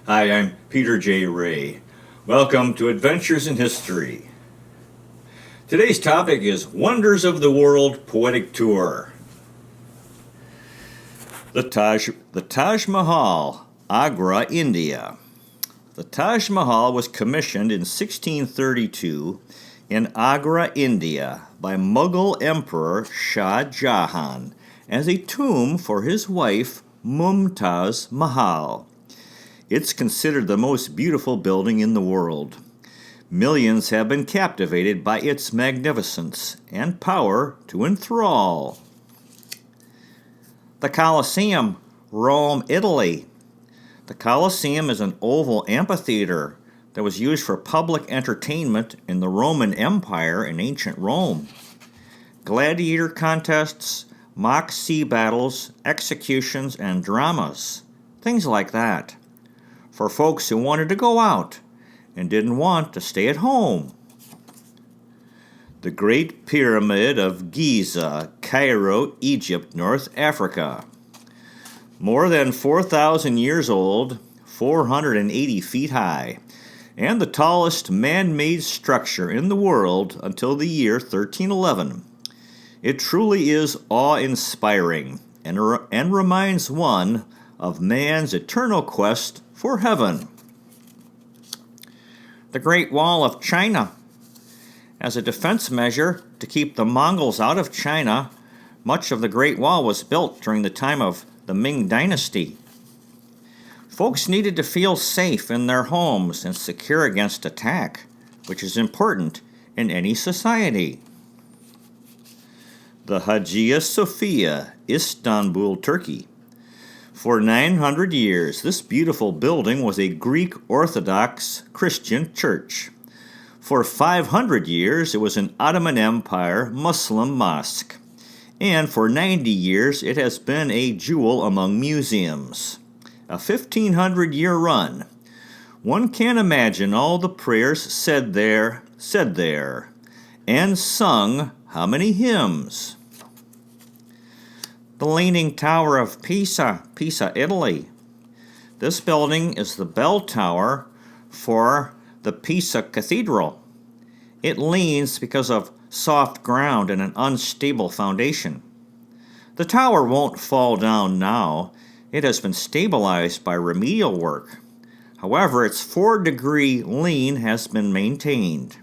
Hi, I'm Peter J. Ray. Welcome to Adventures in History. Today's topic is Wonders of the World Poetic Tour. The Taj Mahal, Agra, India. The Taj Mahal was commissioned in 1632 in Agra, India, by Mughal Emperor Shah Jahan as a tomb for his wife Mumtaz Mahal. It's considered the most beautiful building in the world. Millions have been captivated by its magnificence and power to enthrall. The Colosseum, Rome, Italy. The Colosseum is an oval amphitheater that was used for public entertainment in the Roman Empire in ancient Rome. Gladiator contests, mock sea battles, executions, and dramas. Things like that. For folks who wanted to go out and didn't want to stay at home. The Great Pyramid of Giza, Cairo, Egypt, North Africa. More than 4,000 years old, 480 feet high, and the tallest man-made structure in the world until the year 1311. It truly is awe-inspiring and reminds one of man's eternal quest for heaven. The Great Wall of China. As a defense measure to keep the Mongols out of China, much of the Great Wall was built during the time of the Ming Dynasty. Folks needed to feel safe in their homes and secure against attack, which is important in any society. The Hagia Sophia, Istanbul, Turkey. For 900 years, this beautiful building was a Greek Orthodox Christian church. For 500 years, it was an Ottoman Empire Muslim mosque. And for 90 years, it has been a jewel among museums. A 1,500-year run. One can't imagine all the prayers said there, and sung how many hymns. The Leaning Tower of Pisa, Italy. This building is the bell tower for the Pisa Cathedral. It leans because of soft ground and an unstable foundation. The tower won't fall down now. It has been stabilized by remedial work. However, its 4-degree lean has been maintained.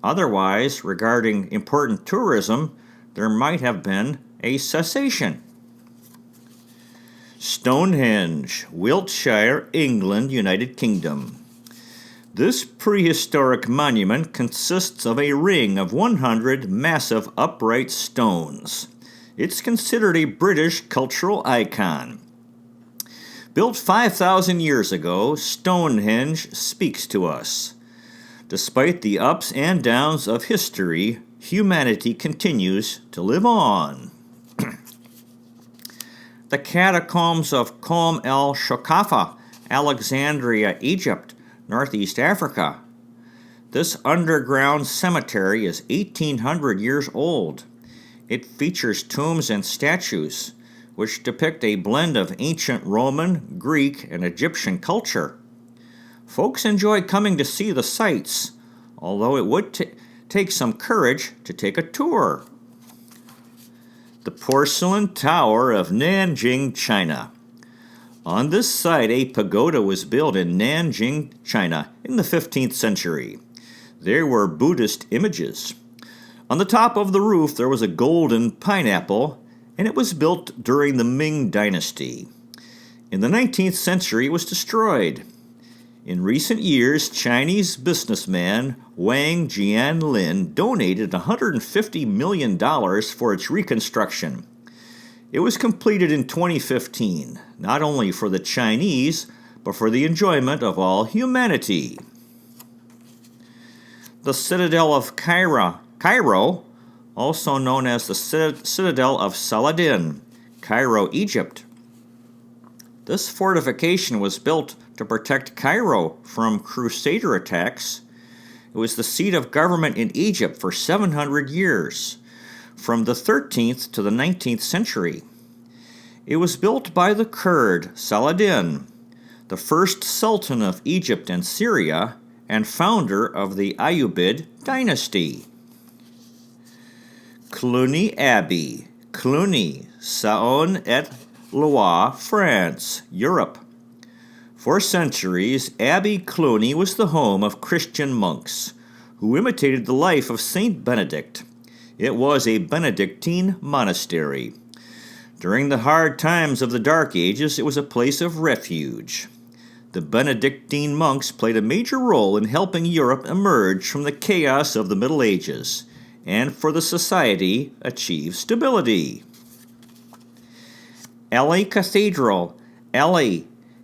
Otherwise, regarding important tourism, there might have been a cessation. Stonehenge, Wiltshire, England, United Kingdom. This prehistoric monument consists of a ring of 100 massive upright stones. It's considered a British cultural icon. Built 5,000 years ago, Stonehenge speaks to us. Despite the ups and downs of history, humanity continues to live on. The catacombs of Qom el-Shokafa, Alexandria, Egypt, Northeast Africa. This underground cemetery is 1,800 years old. It features tombs and statues, which depict a blend of ancient Roman, Greek, and Egyptian culture. Folks enjoy coming to see the sights, although it would take some courage to take a tour. The Porcelain Tower of Nanjing, China. On this site, a pagoda was built in Nanjing, China, in the 15th century. There were Buddhist images. On the top of the roof, there was a golden pineapple, and it was built during the Ming Dynasty. In the 19th century, it was destroyed. In recent years, Chinese businessman Wang Jianlin donated $150 million for its reconstruction. It was completed in 2015, not only for the Chinese, but for the enjoyment of all humanity. The Citadel of Cairo, also known as the Citadel of Saladin, Cairo, Egypt. This fortification was built to protect Cairo from Crusader attacks. It was the seat of government in Egypt for 700 years, from the 13th to the 19th century. It was built by the Kurd Saladin. the first sultan of Egypt and Syria, and founder of the Ayyubid dynasty. Cluny Abbey, Cluny, Saône-et-Loire, France, Europe. For centuries, Abbey Cluny was the home of Christian monks who imitated the life of Saint Benedict. It was a Benedictine monastery. During the hard times of the Dark Ages, it was a place of refuge. The Benedictine monks played a major role in helping Europe emerge from the chaos of the Middle Ages and for the society achieve stability. Ely Cathedral, Ely,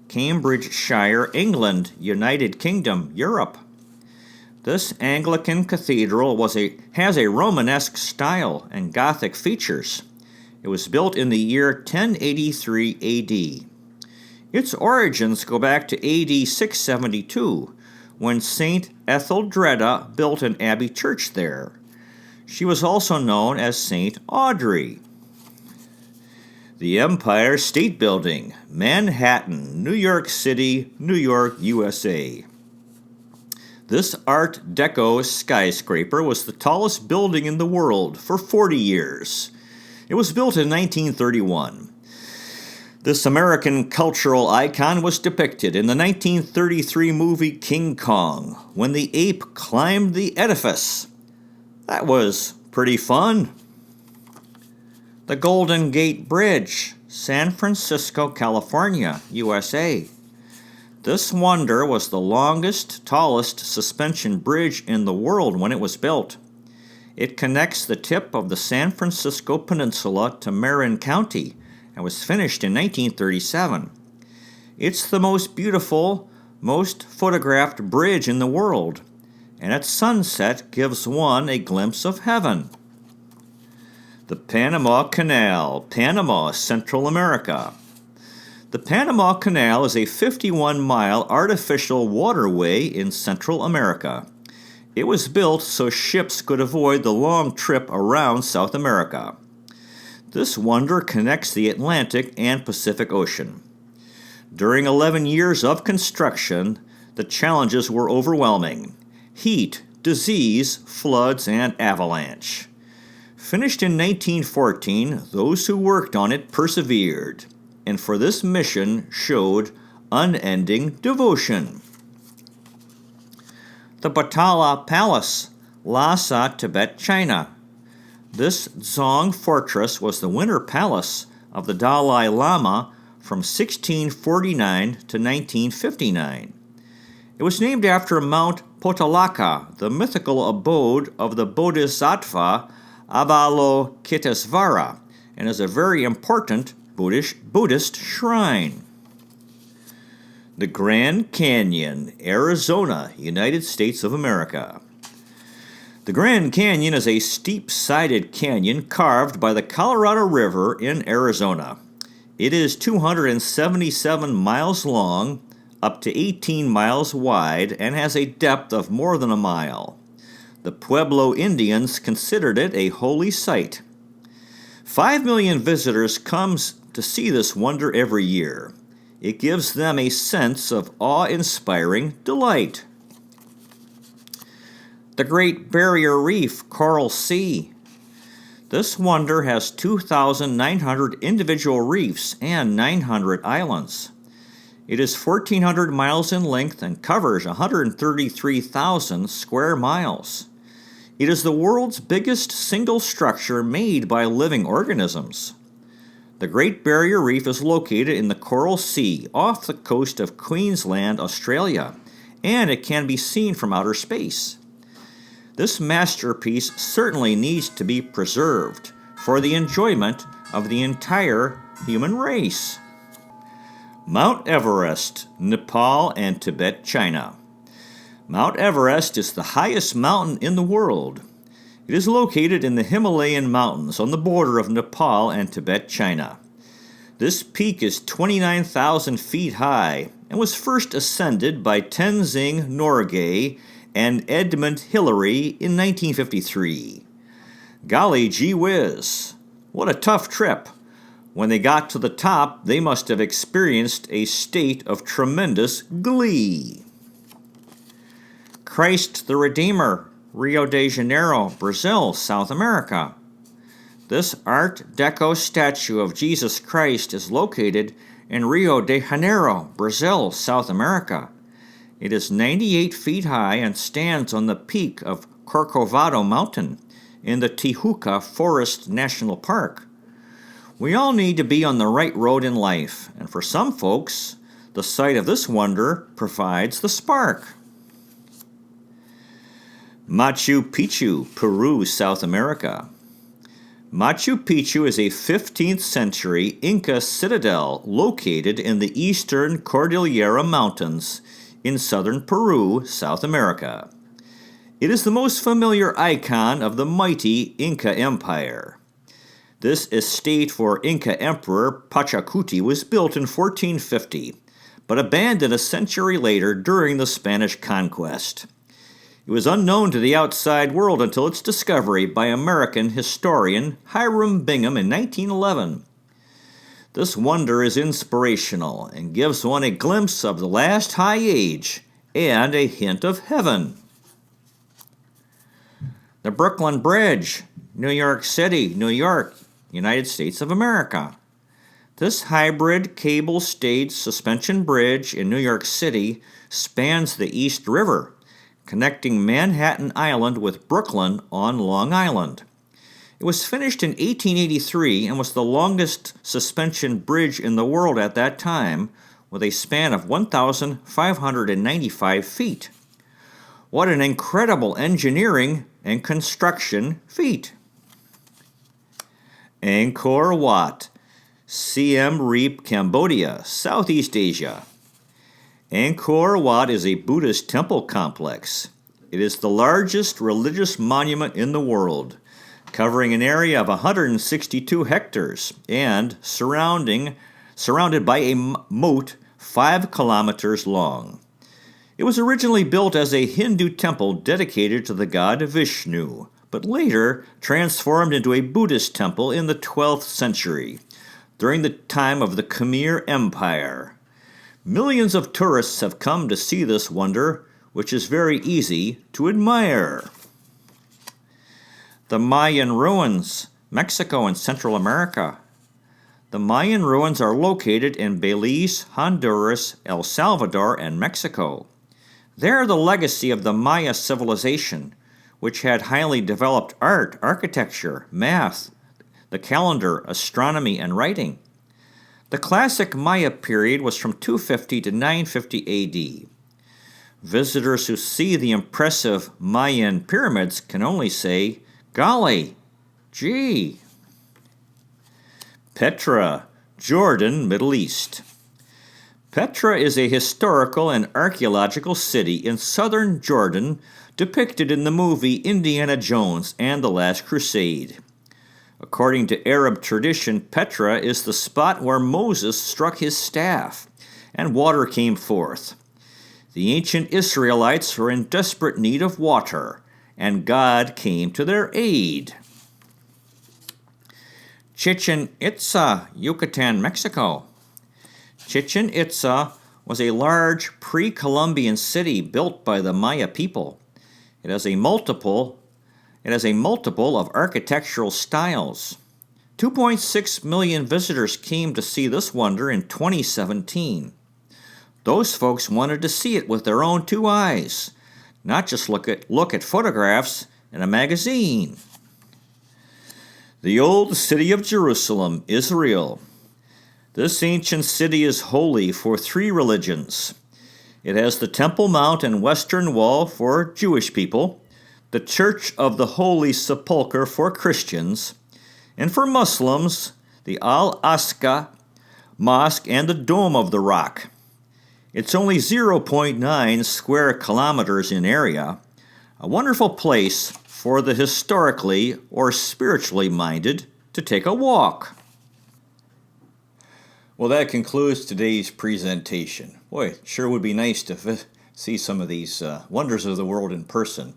Cambridgeshire, England, United Kingdom, Europe. This Anglican cathedral has a Romanesque style and Gothic features. It was built in the year 1083 A.D. Its origins go back to A.D. 672, when Saint Etheldreda built an abbey church there. She was also known as Saint Audrey. The Empire State Building, Manhattan, New York City, New York, USA. This Art Deco skyscraper was the tallest building in the world for 40 years. It was built in 1931. This American cultural icon was depicted in the 1933 movie King Kong, when the ape climbed the edifice. That was pretty fun. The Golden Gate Bridge, San Francisco, California, USA. This wonder was the longest, tallest suspension bridge in the world when it was built. It connects the tip of the San Francisco Peninsula to Marin County and was finished in 1937. It's the most beautiful, most photographed bridge in the world, and at sunset gives one a glimpse of heaven. The Panama Canal, Panama, Central America. The Panama Canal is a 51-mile artificial waterway in Central America. It was built so ships could avoid the long trip around South America. This wonder connects the Atlantic and Pacific Ocean. During 11 years of construction, the challenges were overwhelming: heat, disease, floods, and avalanche. Finished in 1914, those who worked on it persevered, and for this mission showed unending devotion. The Potala Palace, Lhasa, Tibet, China. This Dzong fortress was the winter palace of the Dalai Lama from 1649 to 1959. It was named after Mount Potalaka, the mythical abode of the Bodhisattva Avalokitesvara, and is a very important Buddhist shrine. The Grand Canyon, Arizona, United States of America. The Grand Canyon is a steep-sided canyon carved by the Colorado River in Arizona. It is 277 miles long, up to 18 miles wide, and has a depth of more than a mile. The Pueblo Indians considered it a holy site. 5 million visitors come to see this wonder every year. It gives them a sense of awe-inspiring delight. The Great Barrier Reef, Coral Sea. This wonder has 2,900 individual reefs and 900 islands. It is 1,400 miles in length and covers 133,000 square miles. It is the world's biggest single structure made by living organisms. The Great Barrier Reef is located in the Coral Sea off the coast of Queensland, Australia, and it can be seen from outer space. This masterpiece certainly needs to be preserved for the enjoyment of the entire human race. Mount Everest, Nepal and Tibet, China. Mount Everest is the highest mountain in the world. It is located in the Himalayan mountains on the border of Nepal and Tibet, China. This peak is 29,000 feet high and was first ascended by Tenzing Norgay and Edmund Hillary in 1953. Golly gee whiz, what a tough trip. When they got to the top, they must have experienced a state of tremendous glee. Christ the Redeemer, Rio de Janeiro, Brazil, South America. This Art Deco statue of Jesus Christ is located in Rio de Janeiro, Brazil, South America. It is 98 feet high and stands on the peak of Corcovado Mountain in the Tijuca Forest National Park. We all need to be on the right road in life, and for some folks, the sight of this wonder provides the spark. Machu Picchu, Peru, South America. Machu Picchu is a 15th century Inca citadel located in the eastern Cordillera Mountains in southern Peru, South America. It is the most familiar icon of the mighty Inca Empire. This estate for Inca Emperor Pachacuti was built in 1450, but abandoned a century later during the Spanish conquest. It was unknown to the outside world until its discovery by American historian Hiram Bingham in 1911. This wonder is inspirational and gives one a glimpse of the last high age and a hint of heaven. The Brooklyn Bridge, New York City, New York, United States of America. This hybrid cable-stayed suspension bridge in New York City spans the East River, connecting Manhattan Island with Brooklyn on Long Island. It was finished in 1883 and was the longest suspension bridge in the world at that time, with a span of 1,595 feet. What an incredible engineering and construction feat! Angkor Wat, Siem Reap, Cambodia, Southeast Asia. Angkor Wat is a Buddhist temple complex. It is the largest religious monument in the world, covering an area of 162 hectares and surrounded by a moat 5 kilometers long. It was originally built as a Hindu temple dedicated to the god Vishnu, but later transformed into a Buddhist temple in the 12th century, during the time of the Khmer Empire. Millions of tourists have come to see this wonder, which is very easy to admire. The Mayan Ruins, Mexico and Central America. The Mayan ruins are located in Belize, Honduras, El Salvador, and Mexico. They are the legacy of the Maya civilization, which had highly developed art, architecture, math, the calendar, astronomy, and writing. The classic Maya period was from 250 to 950 AD. Visitors who see the impressive Mayan pyramids can only say, "Golly, gee." Petra, Jordan, Middle East. Petra is a historical and archaeological city in southern Jordan depicted in the movie Indiana Jones and the Last Crusade. According to Arab tradition, Petra is the spot where Moses struck his staff and water came forth. The ancient Israelites were in desperate need of water, and God came to their aid. Chichen Itza, Yucatan, Mexico. Chichen Itza was a large pre-Columbian city built by the Maya people. It has a multiple of architectural styles. 2.6 million visitors came to see this wonder in 2017. Those folks wanted to see it with their own 2 eyes, not just look at photographs in a magazine. The old city of Jerusalem, Israel. This ancient city is holy for 3 religions. It has the Temple Mount and Western Wall for Jewish people, the Church of the Holy Sepulchre for Christians, and for Muslims, the Al-Aqsa Mosque and the Dome of the Rock. It's only 0.9 square kilometers in area, a wonderful place for the historically or spiritually minded to take a walk. Well, that concludes today's presentation. Boy, it sure would be nice to see some of these wonders of the world in person.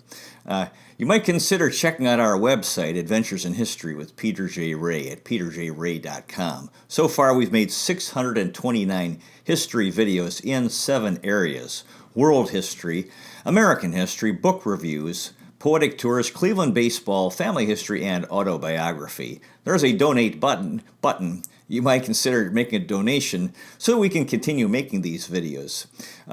You might consider checking out our website, Adventures in History with Peter J. Ray at peterjray.com. So far, we've made 629 history videos in 7 areas: world history, American history, book reviews, poetic tours, Cleveland baseball, family history, and autobiography. There's a donate button. You might consider making a donation so we can continue making these videos.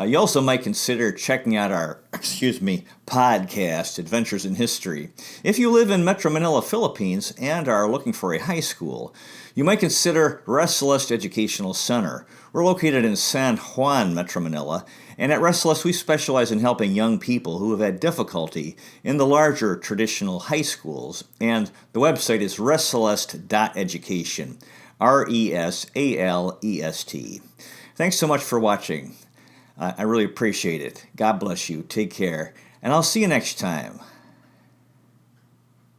You also might consider checking out our, podcast, Adventures in History. If you live in Metro Manila, Philippines, and are looking for a high school, you might consider Res Celeste Educational Center. We're located in San Juan, Metro Manila, and at Res Celeste we specialize in helping young people who have had difficulty in the larger traditional high schools, and the website is resceleste.education. RESALEST. Thanks so much for watching. I really appreciate it. God bless you. Take care. And I'll see you next time.